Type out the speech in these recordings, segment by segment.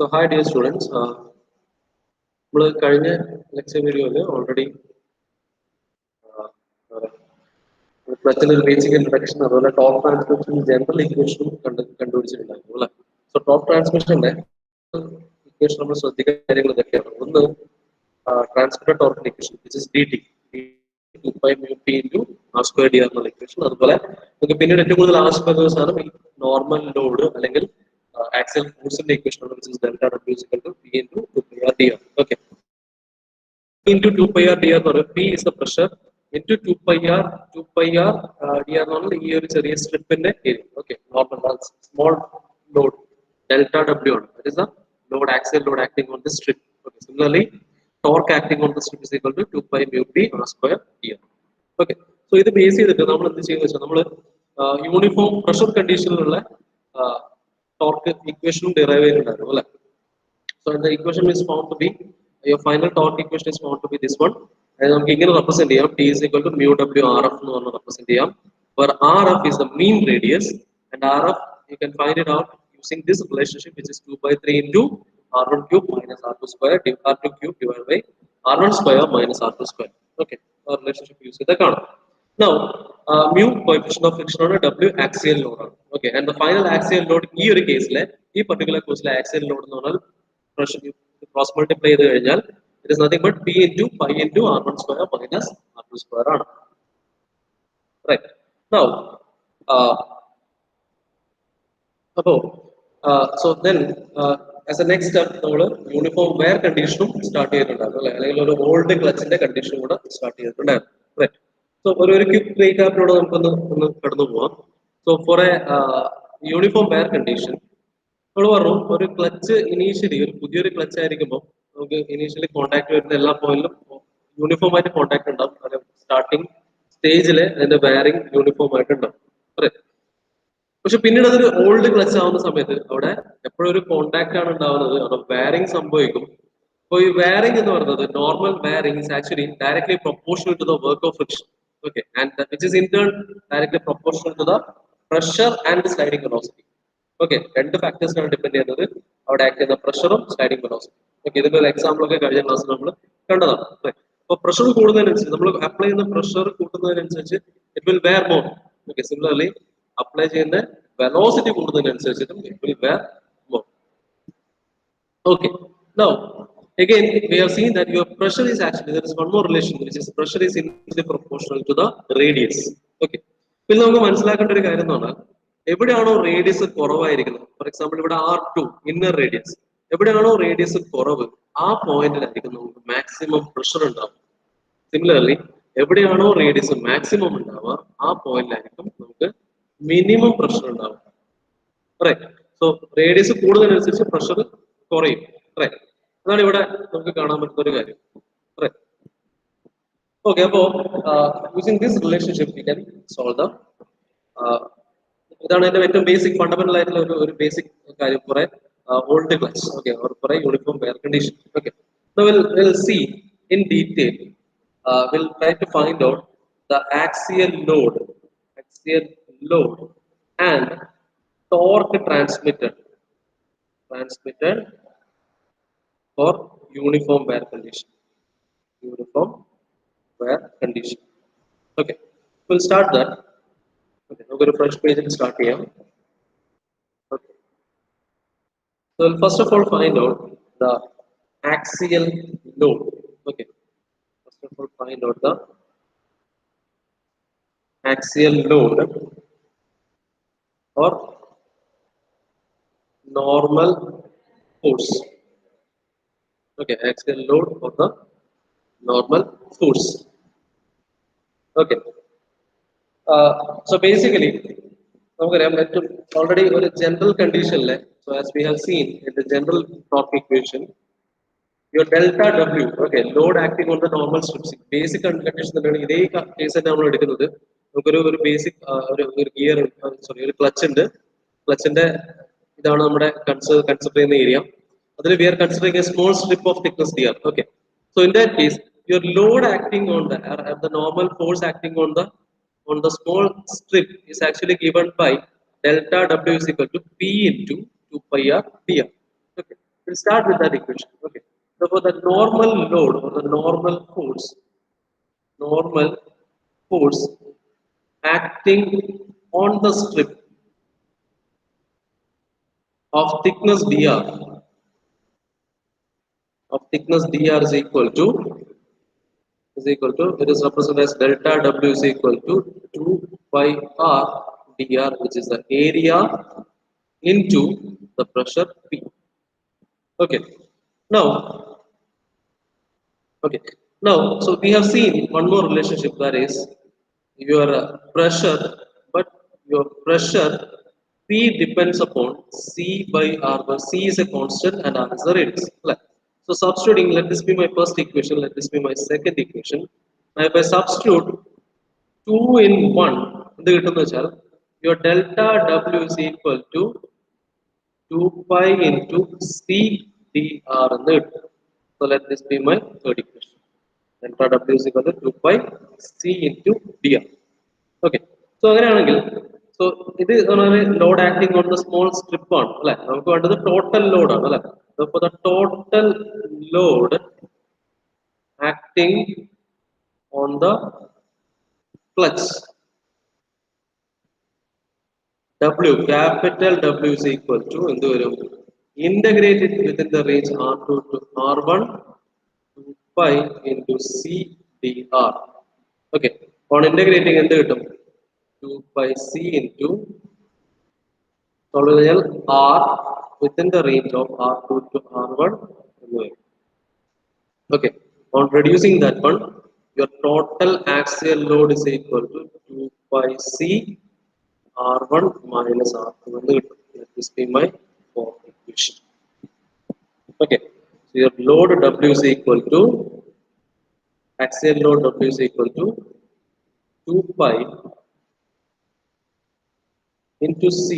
So hi dear students, we കഴിഞ്ഞ lecture video already പ്രശ്ന basic introduction അതുപോലെ top transmission general ഇക്വേഷനും കണ്ടുപിടിച്ചിട്ടുണ്ടായിരുന്നു അല്ലേ. സോ ടോപ്പ് ട്രാൻസ്മിഷന്റെ ഇക്വേഷൻ നമ്മൾ ശ്രദ്ധിക്കേണ്ട കാര്യങ്ങൾ ഇതൊക്കെയാണ്. ഒന്ന് transmitter torque equation which is dt 2 mu p into r square dr എന്നുള്ള ഇക്വേഷൻ. അതുപോലെ നമുക്ക് പിന്നീട് ഏറ്റവും കൂടുതൽ ആവശ്യപ്പെടുന്ന സാധനം ഈ നോർമൽ ലോഡ് അല്ലെങ്കിൽ axial force in the equation which is delta W is equal to P into 2 pi r dr. Okay. Into 2 pi r dr or P is the pressure into 2 pi r dr normal here is a strip in the area. Okay. Normal small load delta W on that is the load axial load acting on the strip. Okay. Similarly, torque acting on the strip is equal to 2 pi mu P r square dr. Okay. So this base is the uniform pressure condition torque equation derived. So the equation is found to be your final torque equation is found to be this one. And I'm going to represent here T is equal to mu W RF represent here, where RF is the mean radius, and RF you can find it out using this relationship, which is 2 by 3 into R1 cube minus R2 square R2 cube divided by R1 square minus R2 square. Okay, our relationship using the count. Now, mu coefficient of friction on a W axial load. Okay, and the final axial load here case this particular case axial load normal pressure cross multiply the result. It is nothing but P into pi into R1 square minus R2 square. Right. Now, so then as a next step, uniform wear condition start here. Old clutch in the condition start here. Right. So for a quick recap, so for a uniform wear condition, ഒരു clutch initially ഒരു പുതിയൊരു clutch ആയിരിക്കുമ്പോൾ നമുക്ക് initially contact വരുന്ന എല്ലാ പോയിന്റിലും uniform ആയിട്ട് contact ഉണ്ടാവും. സ്റ്റാർട്ടിങ് സ്റ്റേജില് അതിന്റെ വയറിംഗ് യൂണിഫോം ആയിട്ട് ഉണ്ടാവും. പക്ഷെ പിന്നീട് അതൊരു ഓൾഡ് ക്ലച്ച് ആവുന്ന സമയത്ത് അവിടെ എപ്പോഴും ഒരു കോൺടാക്ട് ആണ് ഉണ്ടാവുന്നത്, അവിടെ വയറിംഗ് സംഭവിക്കും. അപ്പോൾ ഈ വയറിംഗ് എന്ന് പറയുന്നത് normal wiring is actually directly proportional to the work of friction. Okay, and which is in turn directly proportional to the pressure and sliding velocity. Okay, രണ്ട് ഫാക്ടേഴ്സിനാണ് ഡിപെൻഡ് ചെയ്യുന്നത് അവിടെ ആക്ട് ചെയ്യുന്ന പ്രഷറും സ്ലൈഡിംഗ് വെലോസിറ്റി. ഓക്കെ, ഇതിന്റെ ഒരു example ഒക്കെ കഴിഞ്ഞ ക്ലാസ്സിൽ നമ്മൾ കണ്ടതാണ്. അപ്പോൾ പ്രഷർ കൂടുന്നതിനനുസരിച്ച് നമ്മൾ അപ്ലൈ ചെയ്യുന്ന പ്രഷർ കൂട്ടുന്നതിനനുസരിച്ച് it will wear more. Okay, similarly apply ചെയ്യുന്ന വെലോസിറ്റി കൂടുന്നതിനനുസരിച്ചിട്ടും it will wear more. Okay, now again we have seen that your pressure is actually, there is one more relation which is pressure is inversely proportional to the radius. Okay, പിന്നെ നമുക്ക് മനസ്സിലാക്കേണ്ട ഒരു കാര്യം എന്ന് പറഞ്ഞാൽ എവിടെയാണോ radius കുറവായിരിക്കുന്നത്, for example ഇവിടെ R2 inner radius, എവിടെയാണോ റേഡിയസ് കുറവ് ആ പോയിന്റിലായിരിക്കും നമുക്ക് മാക്സിമം പ്രഷർ ഉണ്ടാവും. സിമിലർലി എവിടെയാണോ റേഡിയസ് മാക്സിമം ഉണ്ടാവുക ആ പോയിന്റിലായിരിക്കും നമുക്ക് മിനിമം പ്രഷർ ഉണ്ടാവുക. റൈറ്റ്. സോ റേഡിയസ് കൂടുന്നതിനനുസരിച്ച് പ്രഷർ കുറയും. റൈറ്റ്, അതാണ് ഇവിടെ നമുക്ക് കാണാൻ പറ്റുന്ന ഒരു കാര്യം. റൈറ്റ്. ഓക്കെ, അപ്പോ using this relationship we can solve the ഇതാണ് എന്റെ ഏറ്റവും ബേസിക് ഫണ്ടമെന്റൽ ആയിട്ടുള്ള ഒരു ബേസിക് കാര്യം. കുറെ ഓൾഡ് ക്ലച്ച്, ഓക്കെ, കുറെ uniform wear condition. Okay, so we'll see in detail, we'll try to find out the axial load and torque transmitted for uniform wear condition. Okay, we'll start that. Okay, we'll go to fresh page and start here. Okay, so we'll first of all find out the axial load. Okay, first of all find out the axial load or normal force. Okay, axial load or the normal force. Okay, so basically already a general condition, so as we have seen in the general torque equation, your delta W, okay, load acting on the normal strips, basic condition case basic gear, sorry, clutch and consider in the area. We are considering a small strip of thickness here. Okay, so in that case your load acting on the normal force acting on the small strip is actually given by delta W is equal to P into 2 pi r dr. Okay, We'll start with that equation. Okay. So for the normal load or the normal force acting on the strip of thickness dr is equal to it is represented as delta W is equal to 2 pi r dr, which is the area into the pressure P. Okay. Now, okay. Now, so we have seen one more relationship, that is your pressure, but your pressure P depends upon C by R, where C is a constant and R is the radius. Right. So substituting, let this be my first equation, let this be my second equation. Now if I substitute 2 in 1, എന്ത് കിട്ടുമെന്ന് വെച്ചാൽ your delta W is equal to 2 pi into C dr എന്ന് കിട്ടും. So let this be my third equation. Delta W is equal to 2 pi C into dr. Okay. So അങ്ങനെയാണെങ്കിൽ so ഇത് load acting on the small strip ആണ് അല്ലെ, നമുക്ക് വേണ്ടത് total load ആണ് അല്ലെ. So for the total load acting on the flux W, capital W is equal to എന്ത് വരും, integrated within the range R2 to R1 2 pi into C dr. Okay. On integrating എന്ത് കിട്ടും, 2 pi C into R within the range of R2 to R1 എന്ന് വരും. Okay. On reducing that one, your total axial load is equal to 2 pi C R1 minus R2 എന്ന് കിട്ടും. Let this be my fourth equation. Okay. So your load W is equal to, axial load W is equal to 2 pi into C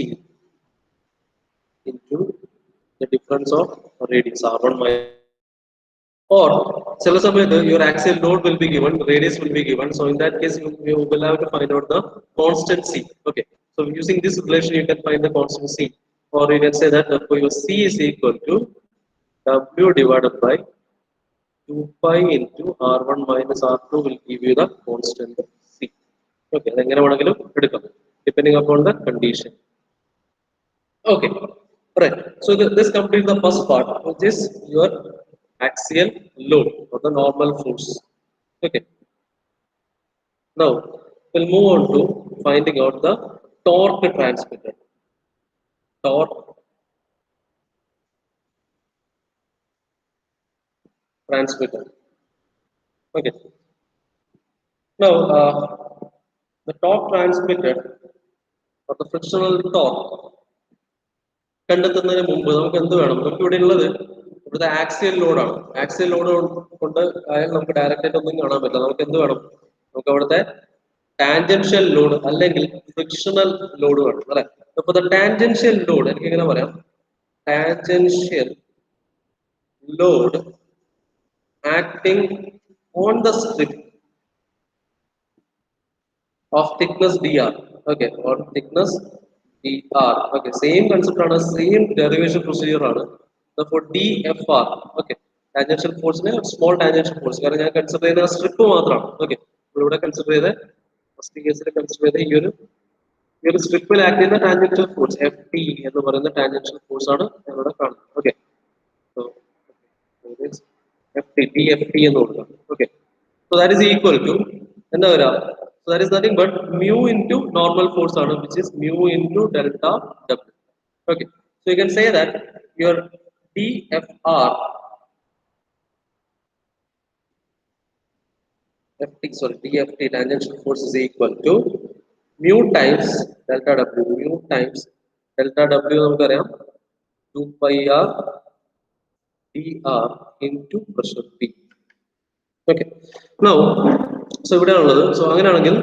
into the difference of radius R1 minus, or ചില സമയത്ത് your axial load will be given, radius will be given. So in that case, you will have to find out the constant C. Okay. So using this relation, you can find the constant C, or you can say that for your C is equal to W divided by 2 pi into R1 minus R2 will give you the constant C. Okay. അതെങ്ങനെ വേണമെങ്കിലും എടുക്കാം, depending upon the condition. Okay, right. So this completes the first part, which is your axial load or the normal force. Okay. Now we'll move on to finding out the torque transmitted. Torque transmitted. Okay. Now the torque transmitted or the frictional torque കണ്ടെത്തുന്നതിന് മുമ്പ് നമുക്ക് എന്ത് വേണം, നമുക്ക് ഇവിടെ ഉള്ളത് ഇവിടുത്തെ axial ലോഡാണ്. Axial load കൊണ്ട് ആയാൽ നമുക്ക് ഡയറക്റ്റ് ആയിട്ട് ഒന്നും കാണാൻ പറ്റില്ല. നമുക്ക് എന്ത് വേണം, നമുക്ക് അവിടുത്തെ ടാൻജൻഷ്യൽ ലോഡ് അല്ലെങ്കിൽ ഫ്രിക്ഷണൽ ലോഡ് വേണം അല്ലെ. അപ്പൊ ടാൻജൻഷ്യൽ ലോഡ് എനിക്ക് എങ്ങനെ പറയാം, tangential load acting on the strip of thickness dr. Okay, or thickness dr. Okay, same concept ആണ്, same derivation procedure ആണ്. So for dfr, okay, tangential force നെ small tangential force, കാരണം ഞാൻ കൺസിഡർ ചെയ്യുന്ന strip മാത്രമാണ്. ഓക്കെ, ഇവിടെ consider ചെയ്ത first കേസിൽ കൺസിഡർ ചെയ്ത ഈ ഒരു സ്ട്രിപ്പിൽ ആക്ട് ചെയ്യുന്ന ടാൻജൻഷ്യൽ ഫോഴ്സ് FT എന്ന് പറയുന്ന ടാൻജൻഷ്യൽ ഫോഴ്സ് ആണ് ഇവിടെ കാണുന്നത്. ഓക്കെ, സോ TFT എന്ന് കൊടുക്കാം. Okay, so that is equal to എന്താ വരാ, so that is nothing but mu into normal force ആണ്, which is mu into delta W. Okay, so you can say that your DFR DFT tangential force is equal to mu times delta W. Mu times delta W നമുക്കറിയാം 2 pi r dr into pressure P. Okay, now so ഇവിടെയാണുള്ളത്. So അങ്ങനെയാണെങ്കിൽ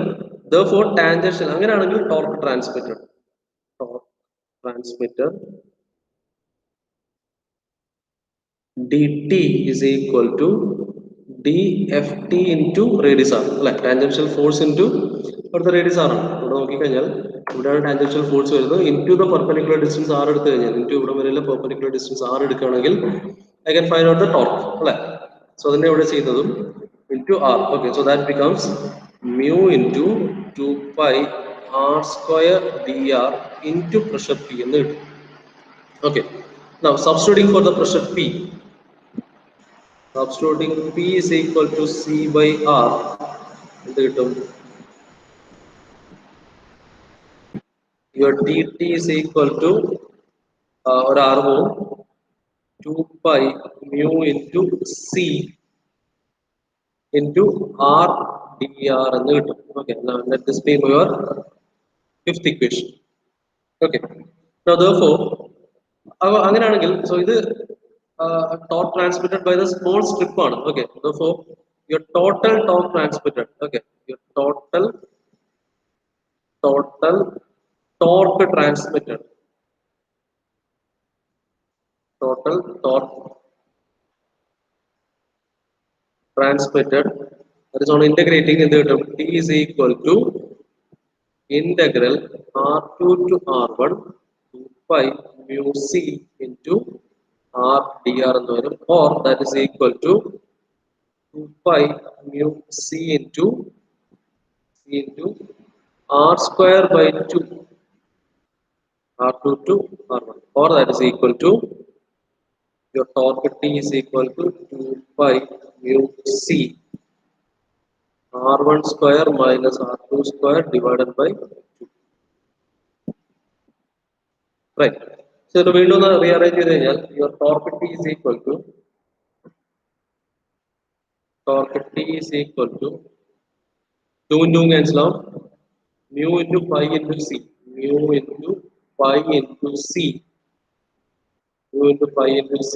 therefore tangential, അങ്ങനെയാണെങ്കിൽ torque transmitted dt is equal to dft into radius r, like tangential force into ഇവിടുത്തെ radius ആറാണ്. ഇവിടെ നോക്കിക്കഴിഞ്ഞാൽ ഇവിടെയാണ് tangential force വരുന്നത്. Into the perpendicular distance R എടുത്തു കഴിഞ്ഞാൽ ഇൻറ്റു ഇവിടെ വരെയുള്ള പെർപെൻഡിക്കുലർ ഡിസ്റ്റൻസ് ആർ എടുക്കുകയാണെങ്കിൽ I can find out the torque അല്ലേ. സോ അതിനെ ഇവിടെ ചെയ്തതും into R. Okay, so that becomes mu into 2 pi R square D R into pressure P എന്ന് കിട്ടും. Okay, now substituting for the pressure P, substituting P is equal to C by R എന്ത് കിട്ടും? Your dt is equal to ഒരു R പോവും 2 pi mu into C into R dr എന്ന് കിട്ടും. Okay, now let this be your fifth equation. Okay, now therefore അങ്ങനെയാണെങ്കിൽ so ഇത് torque transmitted by the small strip ആണ്. Okay, therefore your total torque transmitted, okay, your total torque transmitted, total torque transmitted, that is on integrating in the term T is equal to integral R2 to R1 2 pi mu C into R dr എന്ന് വരും, or that is equal to 2 pi mu C into R square by 2 R2 to R1, or that is equal to your torque T is equal to 2 pi mu C R1 square minus R2 square divided by 2. Right. So the window rearrange your torque T is equal to 2 into cancel out mu into pi into C, mu into pi into C, mu into pi into C,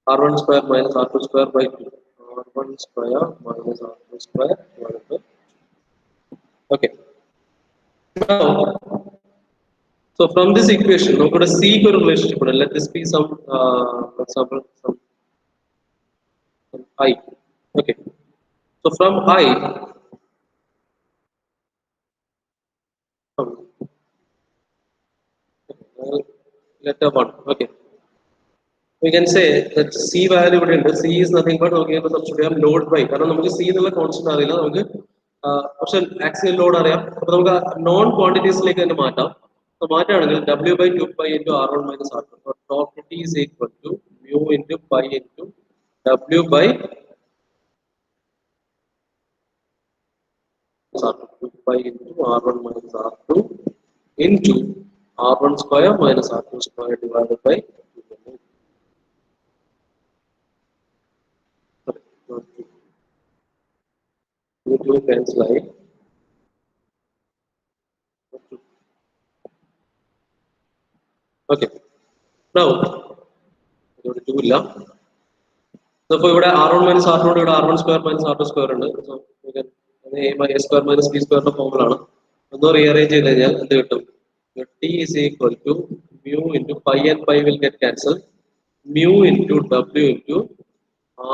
R1 square minus R2 square by 2, R1 square minus R2 square divided by 2. Okay. Now, so from this equation, now put a C relationship. Let this be some, for example, some I. Okay. So from I, letter 1. Okay. We can say that C value C is nothing but okay, substitute load by. Because we C is constant. പക്ഷെ axial load അറിയാം. അപ്പൊ നമുക്ക് non ക്വാണ്ടിറ്റീസിലേക്ക് തന്നെ മാറ്റാം. So മാറ്റുകയാണെങ്കിൽ W by 2 pi into R1 minus R2. Torque T is equal to mu into pi into W by R2, 2 pi into R1 minus R2 into R1 square minus R2 square divided by 2 times like okay. Now, ഇവിടെ 2 ഇല്ല. അപ്പോൾ ഇവിടെ R1 minus R2 ഇവിടെ R1 square minus R2 square ഉണ്ട്. So we can A by A square minus B square ന്റെ formula ആണ്. ഒന്ന് rearrange ചെയ്ത് കഴിഞ്ഞാൽ എന്ത് കിട്ടും? T is equal to mu into pi and pi will get cancelled. Mu into W into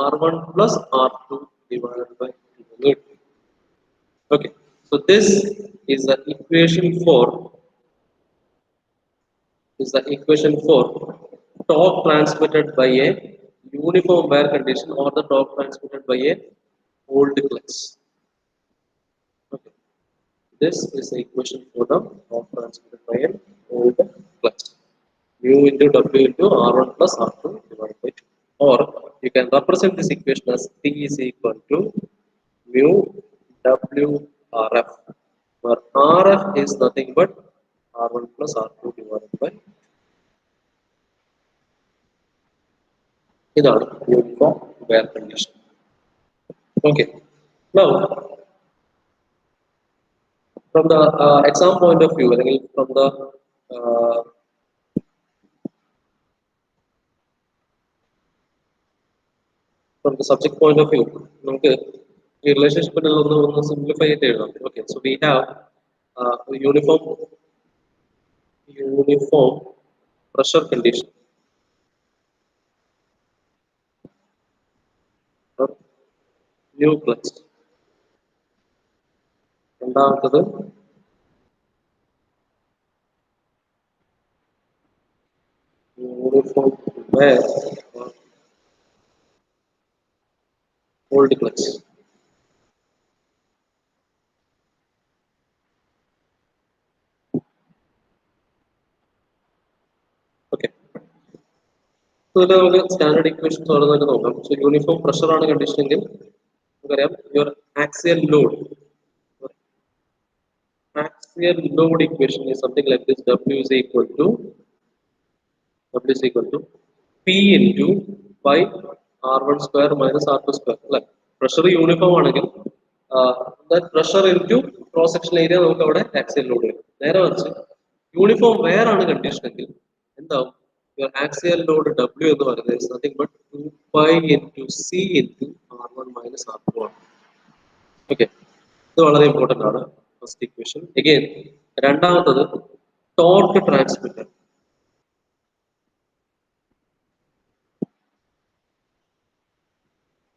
R1 plus R2 divided by 2. Okay, so this is the equation for torque transmitted by a uniform wear condition or the torque transmitted by a old clutch. Okay, this is the equation for the torque transmitted by an old clutch. Mu into W into R1 plus R2 divided by 2. Or you can represent this equation as T is equal to mu W RF, where RF is nothing but R1 plus R2 divided by 2. ഇതാണ് uniform wear condition. Okay. Now, from the exam point of view, from the subject point of view, നമുക്ക് ഈ റിലേഷൻഷിപ്പിൽ ഒന്ന് simplify ചെയ്ത് എഴുതാം. Okay, so we have uniform pressure condition or new clutch. രണ്ടാമത്തത് uniform where old clutch. Okay. So ഇതിൽ നമുക്ക് standard equations ഓരോന്നായിട്ട് നോക്കാം. സോ യൂണിഫോം പ്രഷർ ആണ് കണ്ടീഷൻ എങ്കിൽ നമുക്കറിയാം your axial load. Axial load equation is something like this: W is equal to P into pi R1 square minus R2 square. Like pressure uniform ആണെങ്കിൽ that pressure into cross sectional area നമുക്ക് അവിടെ axial load വരും. നേരെ മറിച്ച് uniform where ആണ് condition എങ്കിൽ എന്താവും? Your axial load W എന്ന് പറയുന്നത് is nothing but 2 pi into C into R1 minus R2 ആണ്. Okay. ഇത് വളരെ ഇമ്പോർട്ടന്റ് ആണ്. First equation. അഗൈൻ രണ്ടാമത്തത് torque transmitter.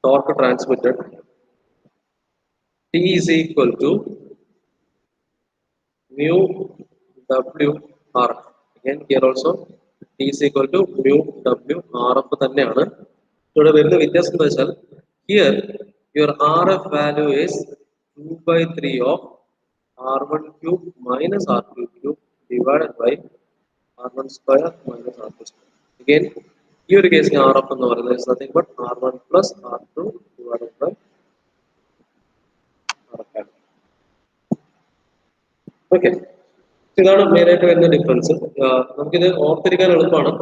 Torque transmitted T is equal to mu W RF. Again here also T is equal to mu W RF തന്നെയാണ്. ഇവിടെ വരുന്ന വ്യത്യാസം എന്താ വെച്ചാൽ here your RF value is 2 by 3 of R1 cube minus R2 cube divided by R1 square minus R2 square. Again ഈ ഒരു കേസിൽ RF എന്ന് പറയുന്നത് is nothing but R1 plus R2 divided by RF. Okay, ഇതാണ് main ആയിട്ട് വരുന്ന difference. നമുക്കിത് ഓർത്തിരിക്കാൻ എളുപ്പമാണ്.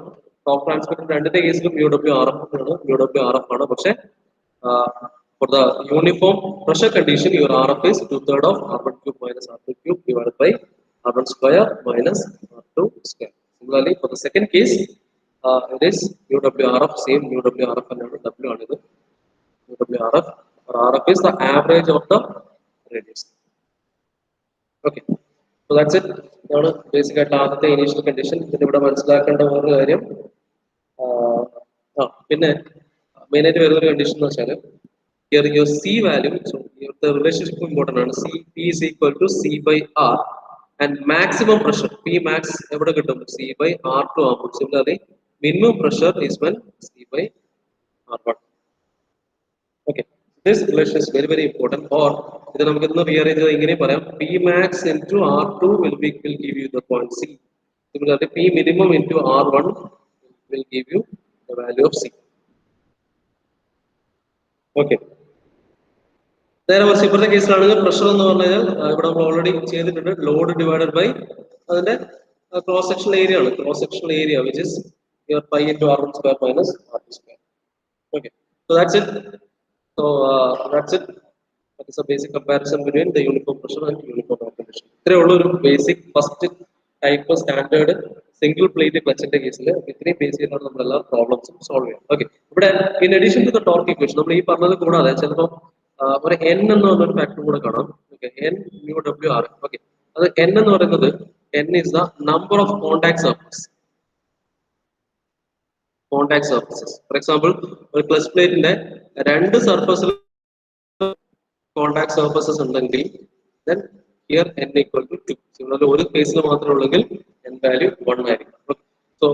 ടോപ്പ് ട്രാൻസ്മിറ്റർ രണ്ടിന്റെ കേസിലും യു ആർ എഫ് ആണ്. പക്ഷേ for the uniform pressure condition your R F is 2/3 of R1 cube minus R2 cube divided by R1 square minus R2 square. Similarly, for the second case, it is UWRF, same UWRF എന്നാണ്, W ആണിത്. UWRF or RF is the average of the radius. Okay. So that's it. ഇതാണ് basic ആയിട്ട് ആദ്യത്തെ initial condition. പിന്നെ ഇവിടെ മനസ്സിലാക്കേണ്ട ഒരു കാര്യം, പിന്നെ മെയിൻ ആയിട്ട് വരുന്ന ഒരു കണ്ടീഷൻ എന്ന് വെച്ചാൽ here your C value, so the relationship important ആണ്. P is equal to C by R and maximum pressure P max എവിടെ കിട്ടും? C by R2 ആകും. Similarly, minimum pressure is when C by R1. Okay, this relation is very very important. Or ഇത് നമുക്ക് ഇന്ന് rearrange ചെയ്ത് ഇങ്ങനെ പറയാം: P max into R2 will give you the point C. Similarly, P minimum into R1 will give you the value of C. Okay. നേരെ മറിച്ച് ഇപ്പോഴത്തെ കേസിലാണെങ്കിൽ pressure എന്ന് പറഞ്ഞു കഴിഞ്ഞാൽ ഇവിടെ നമ്മൾ ഓൾറെഡി ചെയ്തിട്ടുണ്ട്, ലോഡ് ഡിവൈഡഡ് ബൈ അതിന്റെ ക്രോസ് സെക്ഷണൽ ഏരിയ ആണ്. Cross sectional area which is your pi into R1 square minus R2 square. Okay, so that's it. So that's it. That is a basic comparison between the uniform pressure and uniform air condition. ഇത്രയേ ഉള്ളൂ ഒരു basic first type standard single plate ക്ലച്ചിന്റെ കേസിൽ ഇത്രയും base ചെയ്താണ് നമ്മൾ എല്ലാ പ്രോബ്ലംസും സോൾവ് ചെയ്യാം. ഓക്കെ, ഇവിടെ in addition to the torque equation നമ്മൾ ഈ പറഞ്ഞത് കൂടാതെ ചിലപ്പോൾ ഒരു N എന്ന് പറഞ്ഞൊരു ഫാക്ടർ കൂടെ കാണാം. Okay, N mu W R. Okay, അത് N എന്ന് പറയുന്നത് N is the number of contact surfaces. Contact surfaces. For example, ഒരു ക്ലച്ച് പ്ലേറ്റിന്റെ രണ്ട് സർഫസിൽ കോണ്ടാക്ട് സർഫസസ് ഉണ്ടെങ്കിൽ then here n equal to 2. Similarly, ഒരു കേസിൽ മാത്രമേ ഉള്ളെങ്കിൽ n വാല്യൂ 1 ആയിരിക്കും. സോ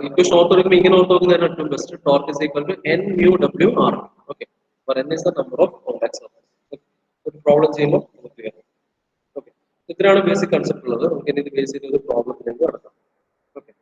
ഇക്വേഷൻ ഓർത്തുവെക്കുമ്പോൾ ഇങ്ങനെ ഓർത്തുവെക്കുന്നതാണ് ഏറ്റവും best. Torque is equal to n mu W R. Okay, for n is the number of contact surfaces. ഒരു പ്രോബ്ലം ചെയ്യുമ്പോൾ നമുക്ക് ചെയ്യാം. ഓക്കെ, ഇത്രയാണ് ബേസിക് കൺസെപ്റ്റ് ഉള്ളത്. നമുക്ക് ഇനി ഇത് ബേസ് ചെയ്ത് ഒരു പ്രോബ്ലത്തിലേക്ക് കടക്കാം. Okay,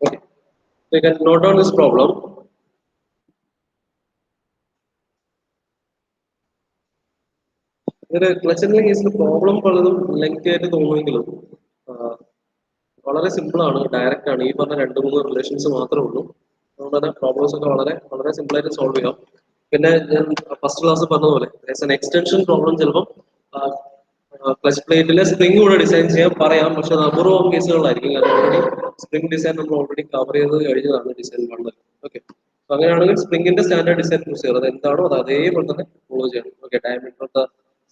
okay. So you can note down this problem. ഇതിന് ക്ലച്ചിന്റെ കേസിൽ പ്രോബ്ലം പലതും ലെങ്തി ആയിട്ട് തോന്നുമെങ്കിലും വളരെ സിമ്പിൾ ആണ്, ഡയറക്റ്റ് ആണ്. ഈ പറഞ്ഞ 2-3 റിലേഷൻസ് മാത്രമേ ഉള്ളൂ. അതുകൊണ്ട് തന്നെ പ്രോബ്ലംസ് ഒക്കെ വളരെ വളരെ സിമ്പിൾ ആയിട്ട് സോൾവ് ചെയ്യാം. പിന്നെ ഞാൻ ഫസ്റ്റ് ക്ലാസ് പറഞ്ഞ പോലെ എക്സ്റ്റൻഷൻ പ്രോബ്ലം ചിലപ്പോൾ ക്ലച്ച് പ്ലേറ്റിലെ സ്പ്രിംഗ് കൂടെ ഡിസൈൻ ചെയ്യാൻ പറയാം, പക്ഷെ അത് അപൂർവം കേസുകളായിരിക്കും. കാരണം ഓൾറെഡി സ്പ്രിംഗ് ഡിസൈൻ നമ്മൾ ഓൾറെഡി കവർ ചെയ്ത് കഴിഞ്ഞതാണ് ഡിസൈൻ വണ്ണിൽ. ഓക്കെ, അങ്ങനെയാണെങ്കിൽ സ്പ്രിംഗിന്റെ സ്റ്റാൻഡേർഡ് ഡിസൈൻ പ്രൊസീജിയർ അത് എന്താണോ അത് അതേപോലെ തന്നെ ഫോളോ ചെയ്യണം. Okay, diameter of the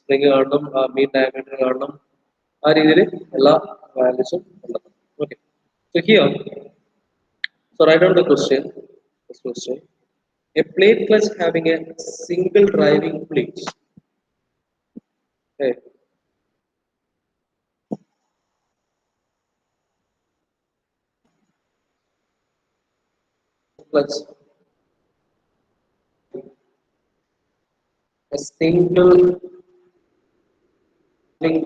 spring കാണണം, മീൻ ഡയമീറ്റർ കാണണം, ആ രീതിയിൽ എല്ലാ വാല്യൂസും കണ്ടെത്തണം. Okay, so here, so write down the question. This question: a plate clutch having a single driving plate. Okay, clutch, a single driving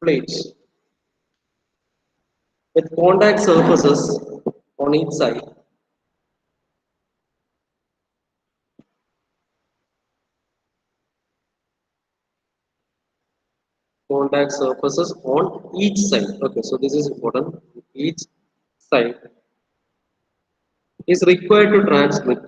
plate with contact surfaces on each side. Contact surfaces on each side. Okay, so this is important. Each side is required to transmit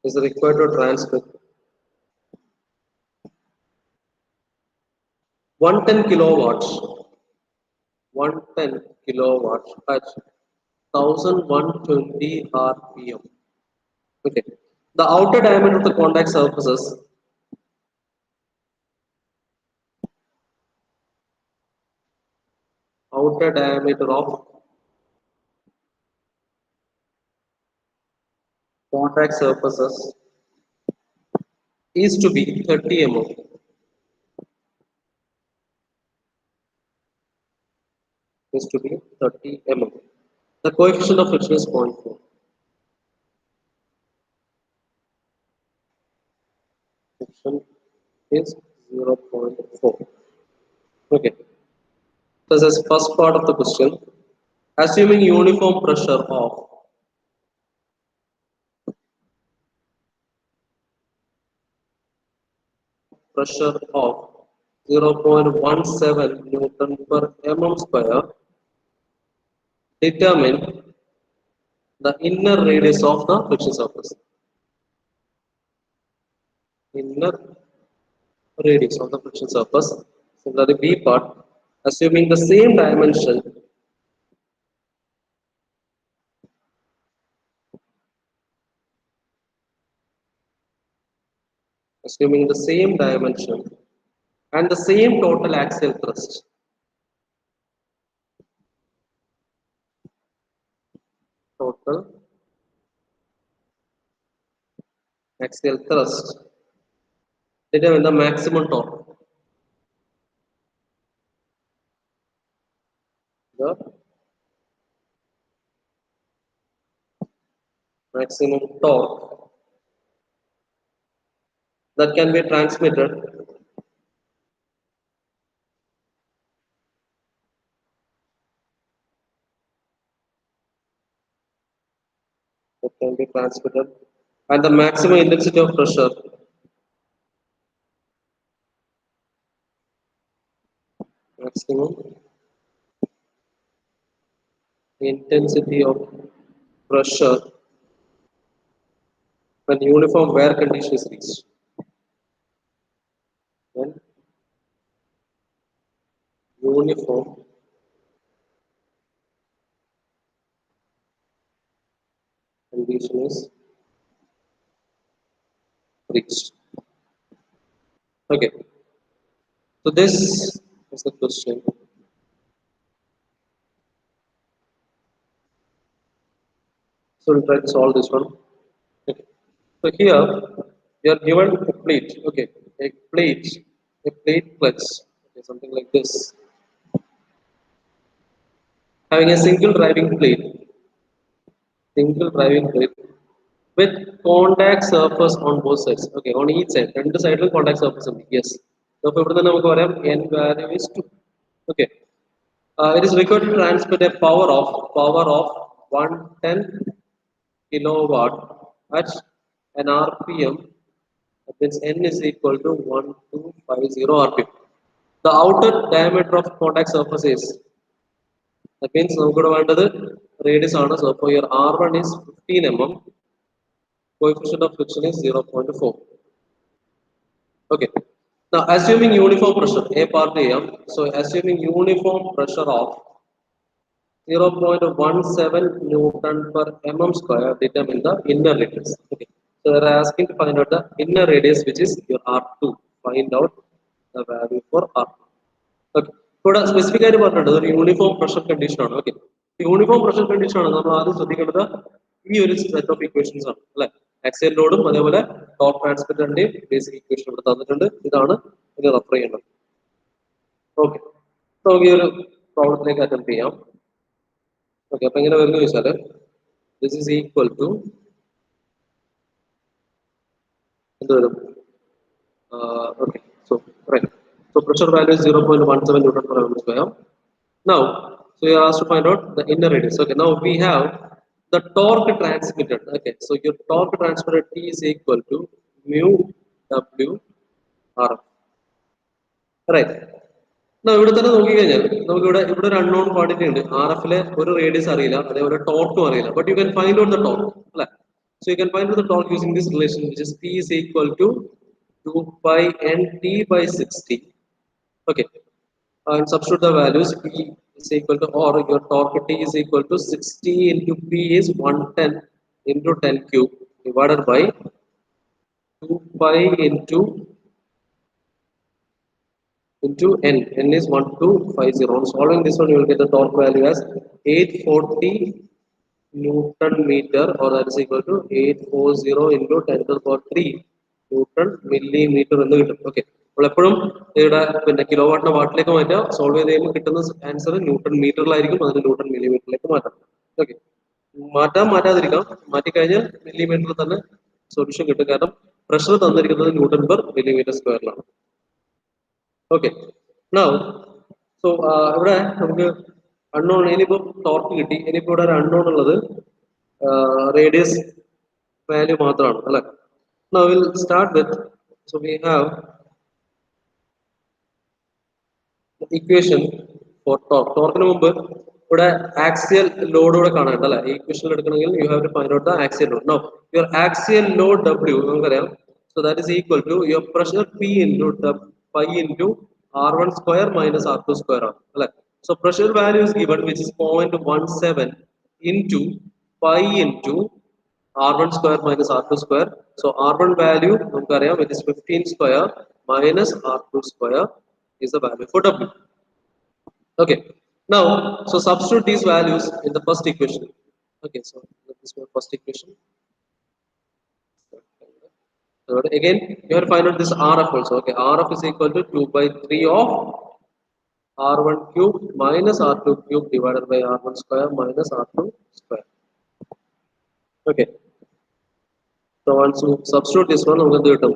is required to transmit 110 kilowatts, 110 kilowatts at 1120 rpm. Okay, the outer diameter of the contact surfaces, outer diameter of contact surfaces is to be 30 mm, is to be 30 mm. The coefficient of friction is 0.4. Friction is 0.4. Okay, so this is first part of the question. Assuming uniform pressure of 0.17 Newton per mm square, determine the inner radius of the friction surface. Inner radius of the friction surface. Similarly, B part, assuming the same dimension, assuming the same dimension and the same total axial thrust. Total axial thrust. Determine the maximum torque. The maximum torque that can be transmitted and the maximum intensity of pressure, maximum intensity of pressure when uniform wear condition is reached. When uniform condition is reached. Okay, so this is the question. So we'll try to solve this one. Okay. So here we are given a plate. Okay, a plate clutch. Okay, something like this, having a single driving plate with contact surface on both sides. Okay, on each side. രണ്ട് സൈഡിലും contact surface ഉണ്ട്. Yes. So അപ്പോൾ ഇവിടെ തന്നെ നമുക്ക് പറയാം n value is 2. Okay. It is required to transmit a power of 110 kilowatt at an RPM. That means n is equal to 1250 RPM. The outer diameter of contact surface is That means നമുക്കിവിടെ വേണ്ടത് radius ആണ്. So for your R1 is 15 mm, coefficient of friction is 0.4. Okay. Now assuming uniform pressure, A part ചെയ്യാം. So assuming uniform pressure of 0.17 Newton per mm square, determine the inner radius. Okay. So they are asking to find out the inner radius, which is your R2. Find out the value for R2. Okay. ഇവിടെ specific ആയിട്ട് പറഞ്ഞിട്ടുണ്ട് ഒരു uniform pressure condition ആണ്. Okay, uniform pressure condition ആണ് നമ്മൾ ആദ്യം ശ്രദ്ധിക്കേണ്ടത്. ഈ ഒരു സെറ്റ് ഓഫ് ഇക്വേഷൻസ് ആണ് അല്ലെ. ആക്സിയൽ ലോഡും അതേപോലെ ടോർക്ക് ട്രാൻസ്മിറ്ററിന്റെയും ബേസിക് ഇക്വേഷൻ ഇവിടെ തന്നിട്ടുണ്ട്. ഇതാണ് ഇത് റെഫർ ചെയ്യേണ്ടത്. ഓക്കെ, നമുക്ക് ഈ ഒരു പ്രോബ്ലത്തിലേക്ക് അറ്റംപ്റ്റ് ചെയ്യാം. ഓക്കെ, അപ്പൊ എങ്ങനെ വരുന്നു ചോദിച്ചാല് ദിസ് ഈസ് ഈക്വൽ ടു എന്ത് വരും? Okay, so right. So pressure value is 0.17 Newton per mm square. Now, so you are asked to find out the inner radius. Okay, now we have the torque transmitted. Okay, so your torque transmitted T is equal to mu W R. Right. Now, ഇവിടെ തന്നെ നോക്കിക്കഴിഞ്ഞാൽ നമുക്ക് ഇവിടെ ഒരു unknown quantity ഉണ്ട്. R എഫിലെ ഒരു radius അറിയില്ല, അതേപോലെ ടോർക്കും അറിയില്ല. But you can find out the torque അല്ലെ. So you can find out the torque using this relation, which is T is equal to 2 pi n T by 60. Okay, and substitute the values. P is equal to, or your torque T is equal to 60 into P is 110 into 10 cube divided by 2 pi into n. N is 1250. On solving this one, you will get the torque value as 840 Newton meter, or that is equal to 840 into 10 to the power 3 Newton millimeter എന്ന് കിട്ടും. Okay, അപ്പോൾ എപ്പോഴും ഇവിടെ പിന്നെ kilo വാട്ടിനെ വാട്ടിലേക്ക് മാറ്റാം. Solve ചെയ്ത് കഴിയുമ്പോൾ കിട്ടുന്ന ആൻസർ ന്യൂട്ടൺ മീറ്ററിലായിരിക്കും, അതിന് ന്യൂട്ടൺ മില്ലിമീറ്ററിലേക്ക് മാറ്റാം. ഓക്കെ, മാറ്റാതിരിക്കാം. മാറ്റിക്കഴിഞ്ഞാൽ മില്ലിമീറ്ററിൽ തന്നെ സൊല്യൂഷൻ കിട്ടും, കാരണം പ്രഷർ തന്നിരിക്കുന്നത് ന്യൂട്ടൺ പെർ മില്ലിമീറ്റർ സ്ക്വയറിലാണ്. ഓക്കെ, നൗ സോ ഇവിടെ നമുക്ക് അൺനോൺ, ഇനിയിപ്പോൾ ടോർക്ക് കിട്ടി. ഇനിയിപ്പോൾ ഇവിടെ ഒരു അൺനോൺ ഉള്ളത് റേഡിയസ് വാല്യൂ മാത്രമാണ് അല്ലെ. Now we'll start with, so we have the equation for torque. Torque മുമ്പ് ഇവിടെ ആക്സിയൽ ലോഡ് കൂടെ കാണാനുണ്ട് അല്ലെ. ഈ ഇക്വേഷൻ എടുക്കണമെങ്കിൽ you have to find out the axial load. Now your axial load W നമുക്കറിയാം. So that is equal to your pressure P into pi into R1 square minus R2 square ആണ് അല്ലെ. So pressure value is given, which is 0.17 into pi into R1 square minus R2 square. So R1 value നമുക്കറിയാം, it is 15 square minus R2 square is the value for W. Okay, now so substitute these values in the first equation. Okay, so this is my first equation. Third, again you have to find out this RF also. Okay, RF is equal to 2 by 3 of R1 cube minus R2 cube divided by R1 square minus R2 square. Okay, so once you substitute this one, നമുക്ക് എന്ത് കിട്ടും?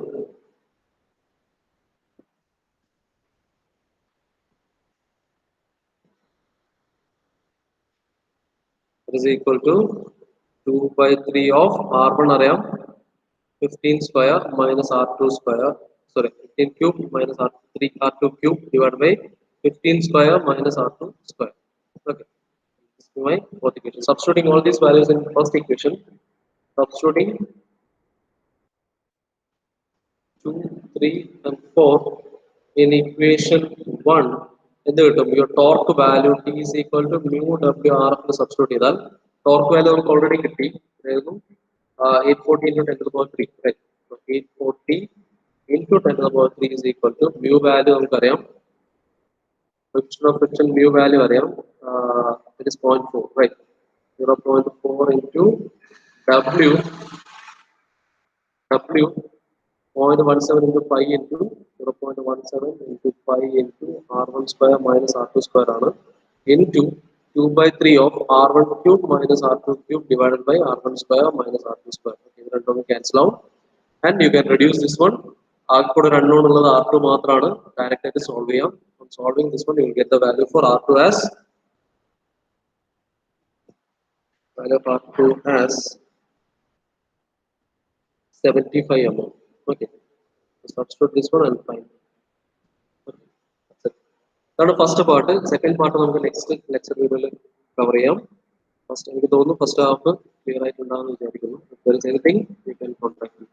It is equal to 2 by 3 of R1 അറിയാം 15 square minus R2 square, sorry 15 cube minus R2 cube divided by 15 square minus R2 square. Okay, this is my fourth equation. Substituting all these values in first equation, substituting 2, 3 and 4 in equation 1, എന്ത് കിട്ടും? Your torque value T is equal to mu W R എന്ന് substitute ചെയ്താൽ torque value നമുക്ക് already കിട്ടി. അതായത് 840 into 10 to the power 3, right? So 840 into 10 to the power 3 is equal to mu value നമുക്കറിയാം, friction of friction mu value അറിയാം, it is 0.4, right? 0.4 into W 0.17 into pi into 0.17 into pi into R1 square minus R2 square ആണ് into 2 by 3 of R1 cube minus R2 cube divided by R1 square minus R2 square. Okay, ഇത് രണ്ടും cancel out and you can reduce this one. ആകെ കൂടെ unknown ഉള്ളത് R2 മാത്രമാണ്. Direct ആയിട്ട് solve ചെയ്യാം. On solving this one, you will get the value for R2 as 75 mm. Okay, so substitute this one and find. Okay, that's it. അതാണ് first part. Second part നമുക്ക് next lecture വീഡിയോയിൽ cover ചെയ്യാം. First എനിക്ക് തോന്നുന്നു first half clear ആയിട്ടുണ്ടാകുമെന്ന് വിചാരിക്കുന്നു. Anything you can contact.